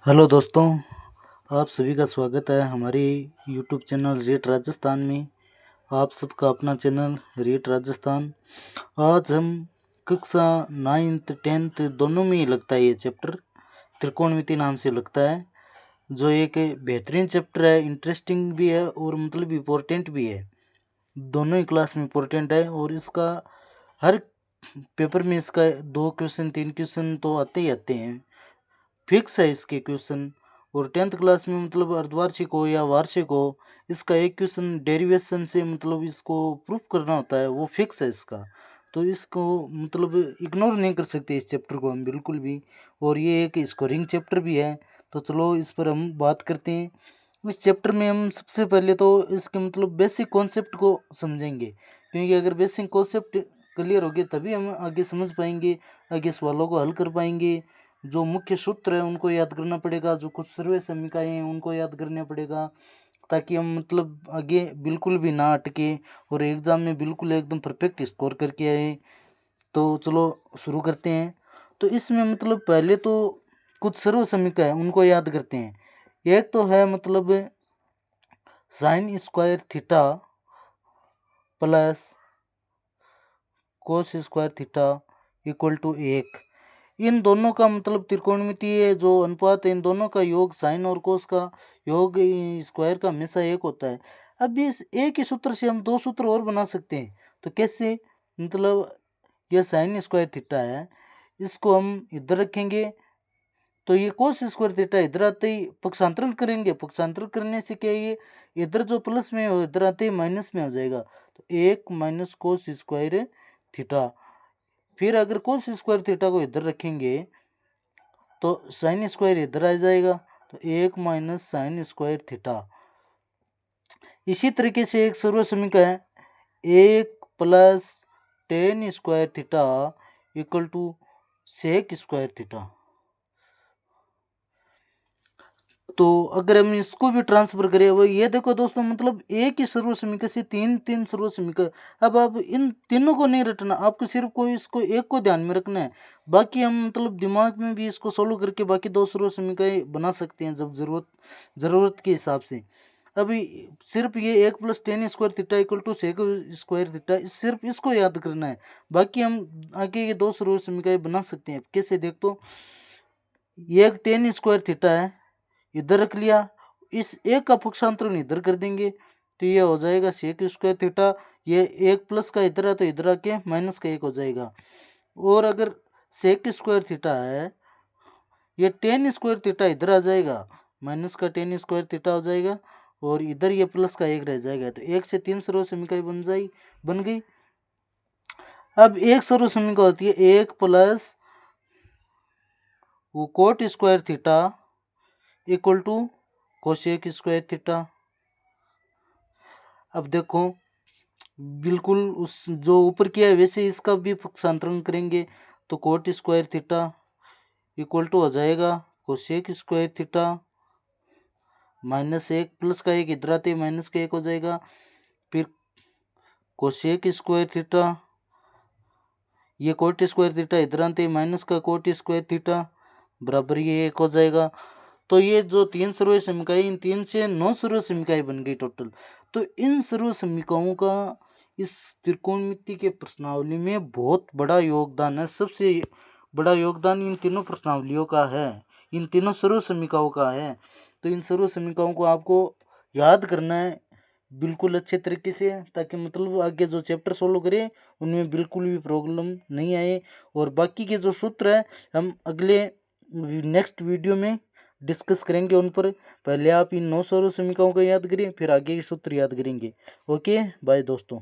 Hello दोस्तों, आप सभी का स्वागत है हमारे यूट्यूब चैनल रेट राजस्थान में। आप सबका अपना चैनल रेट राजस्थान। आज हम कक्षा 9th 10th दोनों में ही लगता है ये चैप्टर, त्रिकोणमिति नाम से लगता है, जो एक बेहतरीन चैप्टर है, इंटरेस्टिंग भी है और मतलब इम्पोर्टेंट भी है। दोनों ही क्लास में इम्पोर्टेंट है और इसका हर पेपर में इसका 2 क्वेश्चन 3 क्वेश्चन तो आते ही आते हैं, फिक्स है इसके क्वेश्चन। और 10th क्लास में मतलब अर्धवार्षिक हो या वार्षिक हो, इसका एक क्वेश्चन डेरिवेशन से मतलब इसको प्रूफ करना होता है, वो फिक्स है इसका। तो इसको मतलब इग्नोर नहीं कर सकते इस चैप्टर को हम बिल्कुल भी। और ये एक स्कोरिंग चैप्टर भी है, तो चलो इस पर हम बात करते हैं। इस चैप्टर में हम सबसे पहले तो इसके मतलब बेसिक कॉन्सेप्ट को समझेंगे, क्योंकि अगर बेसिक कॉन्सेप्ट क्लियर होगी तभी हम आगे समझ पाएंगे, आगे सवालों को हल कर पाएंगे। जो मुख्य सूत्र है उनको याद करना पड़ेगा, जो कुछ सर्वे समीकरण हैं उनको याद करना पड़ेगा, ताकि हम मतलब आगे बिल्कुल भी ना अटके और एग्ज़ाम में बिल्कुल एकदम परफेक्ट स्कोर करके आए। तो चलो शुरू करते हैं। तो इसमें मतलब पहले तो कुछ सर्व समीकरण है उनको याद करते हैं। एक तो है मतलब sine square theta plus cos square theta equal to 1। इन दोनों का मतलब त्रिकोणमितीय जो अनुपात है, इन दोनों का योग साइन और कोस का योग स्क्वायर का हमेशा 1 होता है। अब इस एक ही सूत्र से हम 2 सूत्र और बना सकते हैं। तो कैसे? मतलब यह साइन स्क्वायर थीटा है, इसको हम इधर रखेंगे, तो ये कोस स्क्वायर थीटा इधर आते ही पक्षांतरण करेंगे। पक्षांतरण करने से क्या, ये इधर जो प्लस में हो इधर आते ही माइनस में हो जाएगा। तो 1 माइनस कोस स्क्वायर थीटा। फिर अगर कोस स्क्वायर थीटा को इधर रखेंगे तो साइन स्क्वायर इधर आ जाएगा, तो 1 माइनस साइन स्क्वायर थीटा। इसी तरीके से एक सर्व समीकरण है 1 plus tan square theta equal to sec square theta. तो अगर हम इसको भी ट्रांसफर करें, वो ये देखो दोस्तों, मतलब एक ही सर्व समीकरण से तीन तीन सर्व समीकरण। अब आप इन तीनों को नहीं रटना, आपको सिर्फ कोई इसको एक को ध्यान में रखना है। बाकी हम मतलब दिमाग में भी इसको सोल्व करके बाकी 2 सर्व समीकरण बना सकते हैं जब ज़रूरत के हिसाब से। अभी सिर्फ ये 1 plus tan square theta equal to sec square theta, सिर्फ इसको याद करना है। बाकी हम आगे ये 2 सर्व समीकरण बना सकते हैं। कैसे देख, तो ये एक टेन स्क्वायर थीटा है, इधर रख लिया, इस एक का पक्षांतरण इधर कर देंगे, तो ये हो जाएगा सेक स्क्वायर थीटा। ये 1 प्लस का इधर है तो इधर आके माइनस का 1 हो जाएगा। और अगर सेक स्क्वायर थीटा है, ये टेन स्क्वायर थीटा इधर आ जाएगा, माइनस का टेन स्क्वायर थीटा हो जाएगा, और इधर ये प्लस का 1 रह जाएगा। तो 1 से 3 सर्व समीकरण बन गई। अब एक सर्व समीकरण होती है 1 प्लस वो cot square theta equal to cosec square theta. अब देखो, बिल्कुल उस जो ऊपर किया है वैसे इसका भी पक्षांतरण करेंगे, तो cot square theta equal to हो जाएगा cosec square theta minus 1 plus का 1 इधर आते माइनस का 1 हो जाएगा। फिर कोसेक स्क्वायर थीटा, ये कोट स्क्वायर थीटा इधर आते माइनस का कोट स्क्वायर थीटा बराबर ये 1 हो जाएगा। तो ये जो 3 सर्व समीकरण, इन 3 से 9 सर्व समीकरण बन गई टोटल। तो इन सर्व समीकरणों का इस त्रिकोणमिति के प्रश्नावली में बहुत बड़ा योगदान है। सबसे बड़ा योगदान इन तीनों प्रश्नावलियों का है, इन तीनों सर्व समीकरणों का है। तो इन सर्व समीकरणों को आपको याद करना है बिल्कुल अच्छे तरीके से, ताकि मतलब आगे जो चैप्टर सोल्व करें उनमें बिल्कुल भी प्रॉब्लम नहीं आए। और बाकी के जो सूत्र है हम अगले नेक्स्ट वीडियो में डिस्कस करेंगे उन पर। पहले आप इन 9 सर्व समीकरणों को याद करिए, फिर आगे के सूत्र याद करेंगे। ओके बाय दोस्तों।